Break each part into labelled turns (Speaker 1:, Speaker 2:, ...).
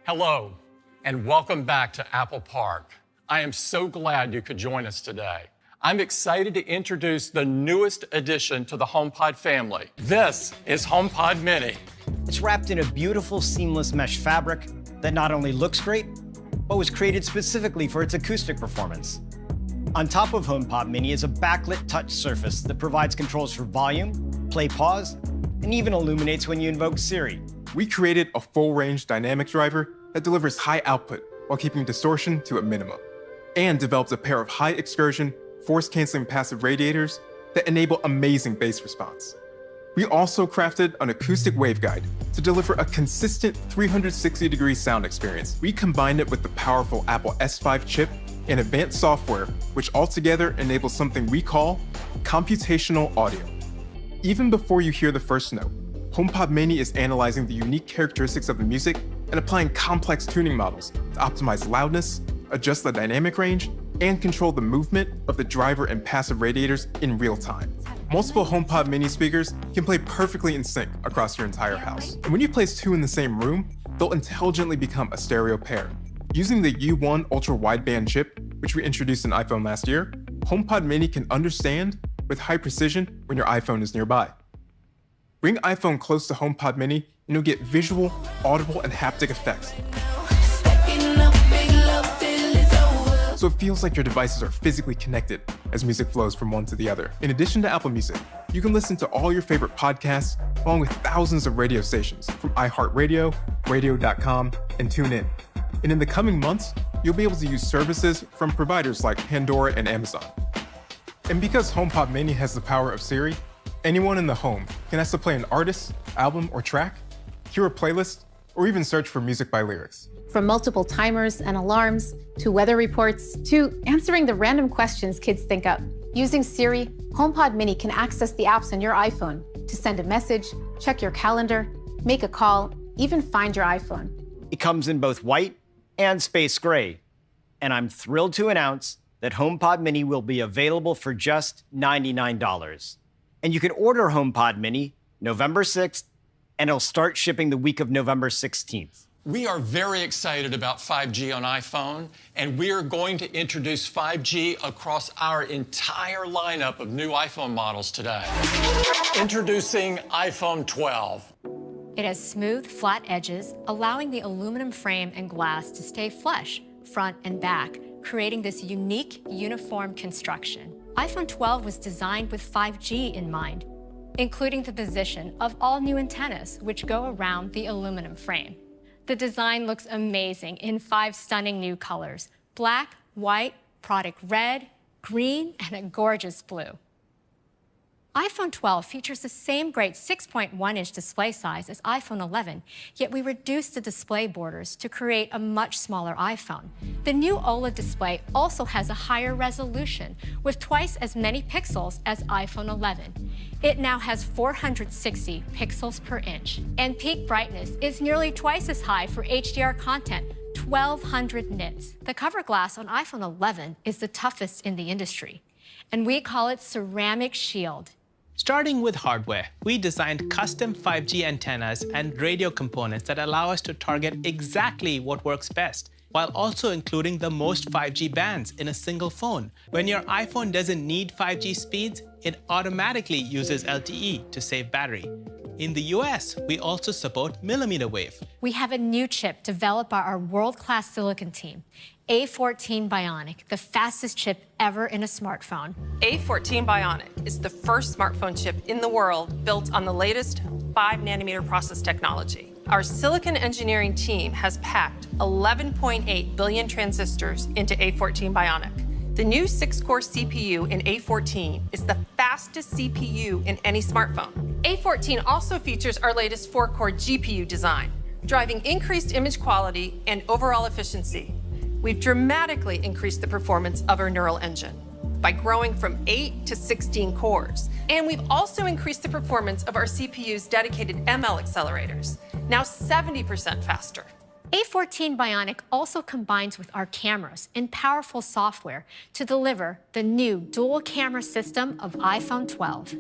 Speaker 1: Hello, and welcome back to Apple Park. I am so glad you could join us today. I'm excited to introduce the newest addition to the HomePod family. This is HomePod Mini.
Speaker 2: It's wrapped in a beautiful seamless mesh fabric that not only looks great, but was created specifically for its acoustic performance. On top of HomePod Mini is a backlit touch surface that provides controls for volume, play pause, and even illuminates when you invoke Siri.
Speaker 3: We created a full-range dynamic driver that delivers high output while keeping distortion to a minimum, and developed a pair of high excursion, force-canceling passive radiators that enable amazing bass response. We also crafted an acoustic waveguide to deliver a consistent 360-degree sound experience. We combined it with the powerful Apple S5 chip and advanced software, which altogether enables something we call computational audio. Even before you hear the first note, HomePod Mini is analyzing the unique characteristics of the music and applying complex tuning models to optimize loudness, adjust the dynamic range, and control the movement of the driver and passive radiators in real time. Multiple HomePod Mini speakers can play perfectly in sync across your entire house. And when you place two in the same room, they'll intelligently become a stereo pair. Using the U1 ultra-wideband chip, which we introduced in iPhone last year, HomePod Mini can understand with high precision when your iPhone is nearby. Bring iPhone close to HomePod Mini and you'll get visual, audible, and haptic effects. So it feels like your devices are physically connected as music flows from one to the other. In addition to Apple Music, you can listen to all your favorite podcasts along with thousands of radio stations from iHeartRadio, Radio.com, and TuneIn. And in the coming months, you'll be able to use services from providers like Pandora and Amazon. And because HomePod Mini has the power of Siri, anyone in the home can ask to play an artist, album, or track, hear a playlist, or even search for music by lyrics.
Speaker 4: From multiple timers and alarms, to weather reports, to answering the random questions kids think up. Using Siri, HomePod Mini can access the apps on your iPhone to send a message, check your calendar, make a call, even find your iPhone.
Speaker 2: It comes in both white and space gray. And I'm thrilled to announce that HomePod Mini will be available for just $99. And you can order HomePod Mini November 6th, and it'll start shipping the week of November 16th.
Speaker 1: We are very excited about 5G on iPhone, and we are going to introduce 5G across our entire lineup of new iPhone models today. Introducing iPhone 12.
Speaker 5: It has smooth, flat edges, allowing the aluminum frame and glass to stay flush, front and back, creating this unique, uniform construction. iPhone 12 was designed with 5G in mind, including the position of all new antennas, which go around the aluminum frame. The design looks amazing in 5 stunning new colors: black, white, product red, green, and a gorgeous blue. iPhone 12 features the same great 6.1-inch display size as iPhone 11, yet we reduced the display borders to create a much smaller iPhone. The new OLED display also has a higher resolution, with twice as many pixels as iPhone 11. It now has 460 pixels per inch, and peak brightness is nearly twice as high for HDR content, 1,200 nits. The cover glass on iPhone 11 is the toughest in the industry, and we call it Ceramic Shield.
Speaker 6: Starting with hardware, we designed custom 5G antennas and radio components that allow us to target exactly what works best, while also including the most 5G bands in a single phone. When your iPhone doesn't need 5G speeds, it automatically uses LTE to save battery. In the US, we also support millimeter wave.
Speaker 5: We have a new chip developed by our world-class silicon team, A14 Bionic, the fastest chip ever in a smartphone.
Speaker 7: A14 Bionic is the first smartphone chip in the world built on the latest 5-nanometer process technology. Our silicon engineering team has packed 11.8 billion transistors into A14 Bionic. The new 6-core CPU in A14 is the fastest CPU in any smartphone. A14 also features our latest 4-core GPU design, driving increased image quality and overall efficiency. We've dramatically increased the performance of our neural engine by growing from 8 to 16 cores. And we've also increased the performance of our CPU's dedicated ML accelerators, now 70% faster.
Speaker 5: A14 Bionic also combines with our cameras and powerful software to deliver the new dual camera system of iPhone 12.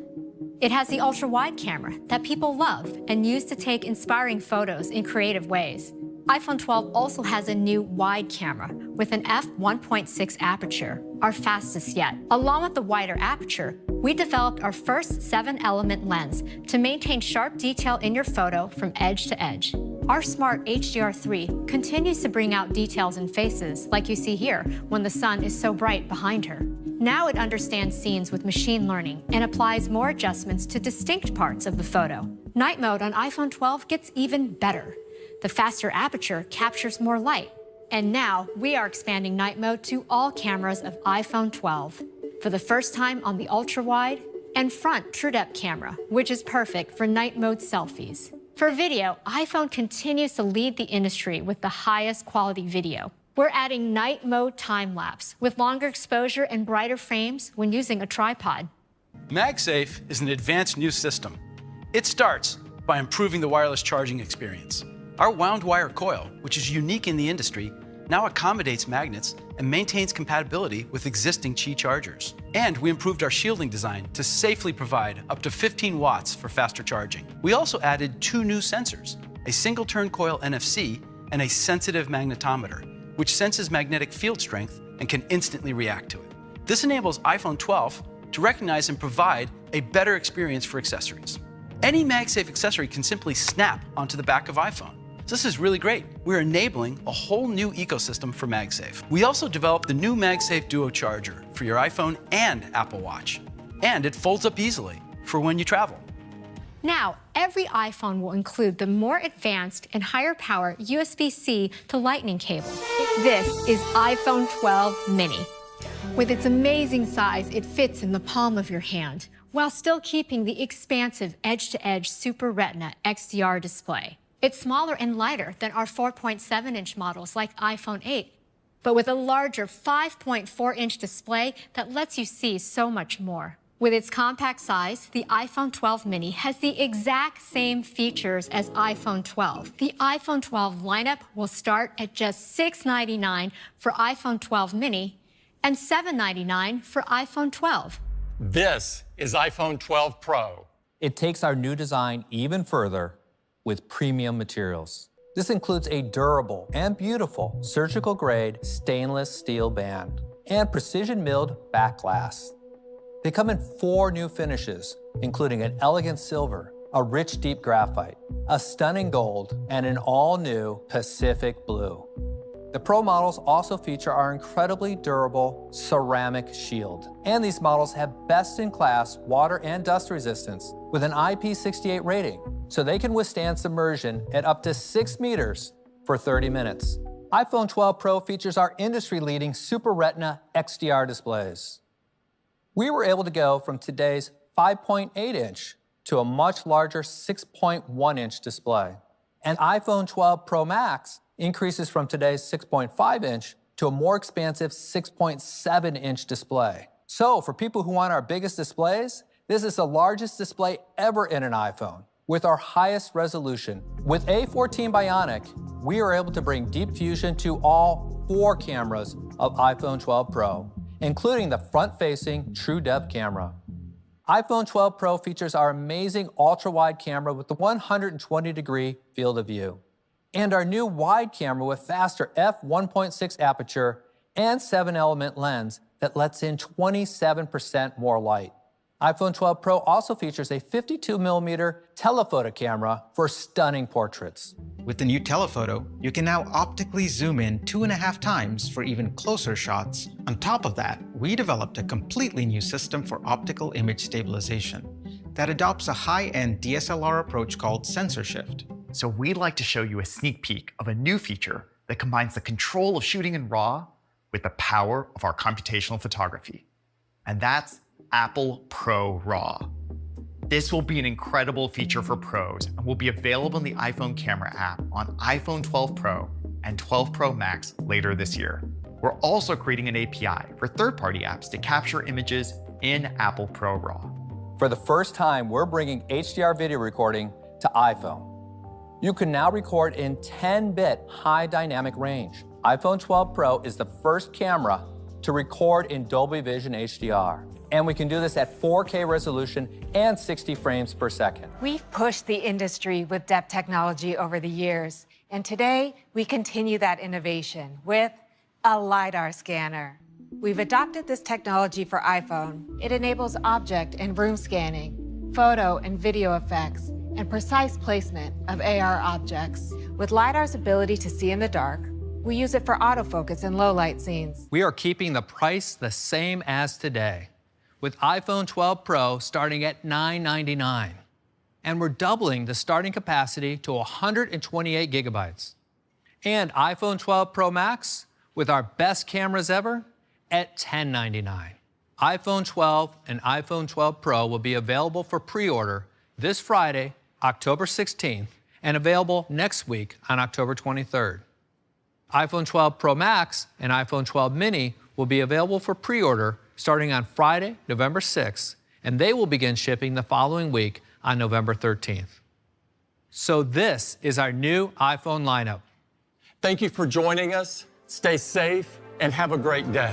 Speaker 5: It has the ultra-wide camera that people love and use to take inspiring photos in creative ways. iPhone 12 also has a new wide camera with an f1.6 aperture, our fastest yet. Along with the wider aperture, we developed our first 7-element lens to maintain sharp detail in your photo from edge to edge. Our smart HDR3 continues to bring out details in faces, like you see here, when the sun is so bright behind her. Now it understands scenes with machine learning and applies more adjustments to distinct parts of the photo. Night mode on iPhone 12 gets even better. The faster aperture captures more light. And now we are expanding night mode to all cameras of iPhone 12. For the first time on the ultra-wide and front true-depth camera, which is perfect for night mode selfies. For video, iPhone continues to lead the industry with the highest quality video. We're adding night mode time-lapse with longer exposure and brighter frames when using a tripod.
Speaker 8: MagSafe is an advanced new system. It starts by improving the wireless charging experience. Our wound wire coil, which is unique in the industry, now accommodates magnets and maintains compatibility with existing Qi chargers. And we improved our shielding design to safely provide up to 15 watts for faster charging. We also added 2 new sensors, a single-turn coil NFC and a sensitive magnetometer, which senses magnetic field strength and can instantly react to it. This enables iPhone 12 to recognize and provide a better experience for accessories. Any MagSafe accessory can simply snap onto the back of iPhone. So this is really great. We're enabling a whole new ecosystem for MagSafe. We also developed the new MagSafe Duo charger for your iPhone and Apple Watch. And it folds up easily for when you travel.
Speaker 5: Now, every iPhone will include the more advanced and higher power USB-C to Lightning cable. This is iPhone 12 Mini. With its amazing size, it fits in the palm of your hand, while still keeping the expansive edge-to-edge Super Retina XDR display. It's smaller and lighter than our 4.7-inch models like iPhone 8, but with a larger 5.4-inch display that lets you see so much more. With its compact size, the iPhone 12 Mini has the exact same features as iPhone 12. The iPhone 12 lineup will start at just $699 for iPhone 12 Mini and $799 for iPhone 12.
Speaker 1: This is iPhone 12 Pro.
Speaker 9: It takes our new design even further with premium materials. This includes a durable and beautiful surgical-grade stainless steel band and precision-milled back glass. They come in 4 new finishes, including an elegant silver, a rich deep graphite, a stunning gold, and an all-new Pacific blue. The Pro models also feature our incredibly durable ceramic shield. And these models have best-in-class water and dust resistance with an IP68 rating, so they can withstand submersion at up to 6 meters for 30 minutes. iPhone 12 Pro features our industry-leading Super Retina XDR displays. We were able to go from today's 5.8-inch to a much larger 6.1-inch display. And iPhone 12 Pro Max increases from today's 6.5-inch to a more expansive 6.7-inch display. So for people who want our biggest displays, this is the largest display ever in an iPhone, with our highest resolution. With A14 Bionic, we are able to bring deep fusion to all 4 cameras of iPhone 12 Pro, including the front-facing True Depth camera. iPhone 12 Pro features our amazing ultra-wide camera with the 120-degree field of view, and our new wide camera with faster f1.6 aperture and 7-element lens that lets in 27% more light. iPhone 12 Pro also features a 52mm telephoto camera for stunning portraits.
Speaker 10: With the new telephoto, you can now optically zoom in 2.5 times for even closer shots. On top of that, we developed a completely new system for optical image stabilization that adopts a high-end DSLR approach called sensor shift.
Speaker 11: So we'd like to show you a sneak peek of a new feature that combines the control of shooting in RAW with the power of our computational photography. And that's Apple Pro RAW. This will be an incredible feature for pros and will be available in the iPhone camera app on iPhone 12 Pro and 12 Pro Max later this year. We're also creating an API for third-party apps to capture images in Apple Pro RAW.
Speaker 9: For the first time, we're bringing HDR video recording to iPhone. You can now record in 10-bit high dynamic range. iPhone 12 Pro is the first camera to record in Dolby Vision HDR. And we can do this at 4K resolution and 60 frames per second.
Speaker 12: We've pushed the industry with depth technology over the years, and today we continue that innovation with a LiDAR scanner. We've adopted this technology for iPhone. It enables object and room scanning, photo and video effects, and precise placement of AR objects. With LiDAR's ability to see in the dark, we use it for autofocus in low-light scenes.
Speaker 9: We are keeping the price the same as today, with iPhone 12 Pro starting at $999. And we're doubling the starting capacity to 128 gigabytes. And iPhone 12 Pro Max, with our best cameras ever, at $1099. iPhone 12 and iPhone 12 Pro will be available for pre-order this Friday, October 16th, and available next week on October 23rd. iPhone 12 Pro Max and iPhone 12 Mini will be available for pre-order starting on Friday, November 6th, and they will begin shipping the following week on November 13th. So this is our new iPhone lineup.
Speaker 1: Thank you for joining us. Stay safe and have a great day.